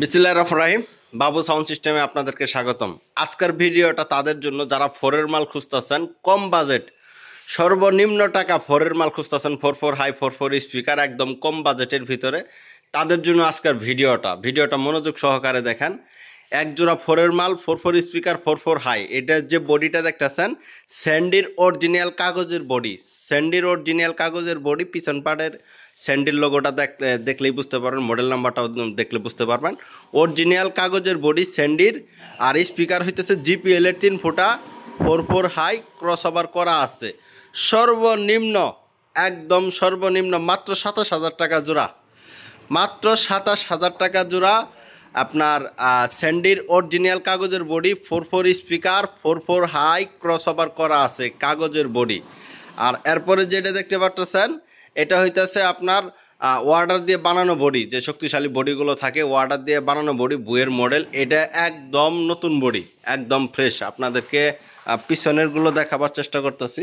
বিসমিল্লাহির রহমানির রহিম। বাবু সাউন্ড সিস্টেমে আপনাদেরকে স্বাগতম। আজকের ভিডিওটা তাদের জন্য যারা ফোরের মাল খুঁজতেছেন, কম বাজেট, সর্বনিম্ন টাকা ফোরের মাল খুঁজতেছেন, 4 হাই 4 স্পিকার, একদম কম বাজেটের ভিতরে তাদের জন্য আজকের ভিডিওটা মনোযোগ সহকারে দেখেন। এক জোড়া ফোরের মাল, 4 স্পিকার, 4 হাই। এটার যে বডিটা দেখতেছেন, স্যান্ডির অরিজিনাল কাগজের বডি। পিছন পাটের স্যান্ডির লোগোটা দেখলেই বুঝতে পারবেন, মডেল নাম্বারটাও দেখলে বুঝতে পারবেন। অরিজিনাল কাগজের বডি স্যান্ডির। আর স্পিকার হইতেছে জিপিএল এর 3 ফুটা 4 হাই ক্রস ওভার করা আছে। একদম সর্বনিম্ন মাত্র 27,000 টাকা জোড়া। মাত্র 27,000 টাকা জোড়া। আপনার স্যান্ডির অরিজিনাল কাগজের body, 4 speaker, 4 high cross over করা আছে কাগজের বডি। আর এরপরে যেটা দেখতে পাচ্ছেন, এটা হইতেছে আপনার ওয়ার্ডার দিয়ে বানানো বডি। যে শক্তিশালী বডিগুলো থাকে, ওয়ার্ডার দিয়ে বানানো বডি, বুয়ের মডেল। এটা একদম নতুন বডি, একদম ফ্রেশ। আপনাদেরকে পিছনেরগুলো দেখাবার চেষ্টা করতেছি,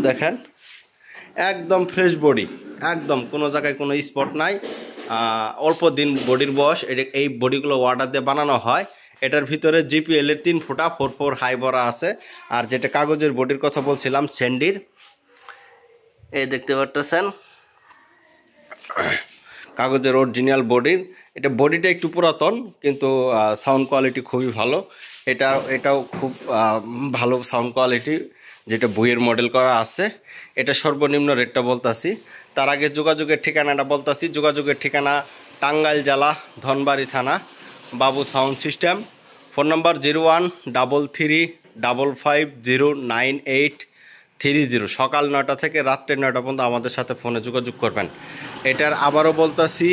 দেখেন একদম ফ্রেশ বডি, একদম কোনো জায়গায় কোনো স্পট নাই। অল্প দিন বডির বয়স। এই বডিগুলো ওয়ার্ডার দিয়ে বানানো হয়। এটার ভিতরে জিপিএল এর 3 ফুটা 4 হাই ভরা আছে। আর যেটা কাগজের বডির কথা বলছিলাম, স্যান্ডির, এই দেখতে পাচ্ছেন কাগজের অরিজিনাল বডির। এটা বডিটা একটু পুরাতন, কিন্তু সাউন্ড কোয়ালিটি খুবই ভালো। এটাও খুব ভালো সাউন্ড কোয়ালিটি, যেটা বুয়ের মডেল করা আছে। এটা সর্বনিম্ন রেটটা বলতাছি। তার আগে যোগাযোগের ঠিকানাটা বলতাছি। যোগাযোগের ঠিকানা টাঙ্গাইল জেলা, ধনবাড়ি থানা, বাবু সাউন্ড সিস্টেম। ফোন নম্বর 015555098330। সকাল 9টা থেকে রাত্রে 9টা পর্যন্ত আমাদের সাথে ফোনে যোগাযোগ করবেন। এটার আবারও বলতাছি,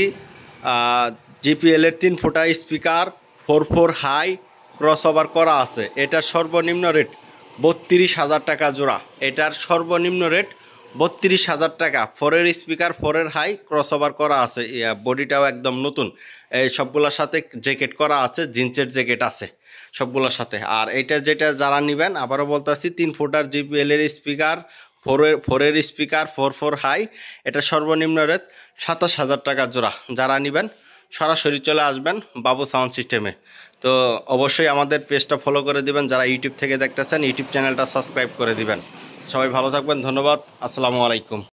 জিপিএল এর 3 ফুটা স্পিকার, 4 হাই ক্রস ওভার করা আছে। এটার সর্বনিম্ন রেট 32,000 টাকা জোড়া। এটার সর্বনিম্ন রেট 32,000 টাকা। 4 স্পিকার, 4 হাই ক্রস ওভার করা আছে। বডিটাও একদম নতুন। এই সবগুলোর সাথে জ্যাকেট করা আছে, জিন্সের জ্যাকেট আছে সবগুলোর সাথে। আর এটা যেটা যারা নেবেন, আবারও বলতেছি, 3 ফুটার জিপিএল এর স্পিকার, 4 স্পিকার, 4 হাই। এটা সর্বনিম্ন রেট 27,000 টাকা জোড়া। যারা নেবেন সরাসরি চলে আসবেন বাবু সাউন্ড সিস্টেমে। তো অবশ্যই আমাদের পেজটা ফলো করে দিবেন। যারা ইউটিউব থেকে দেখতেছেন, ইউটিউব চ্যানেলটা সাবস্ক্রাইব করে দিবেন। সবাই ভালো থাকবেন, ধন্যবাদ, আসসালামু আলাইকুম।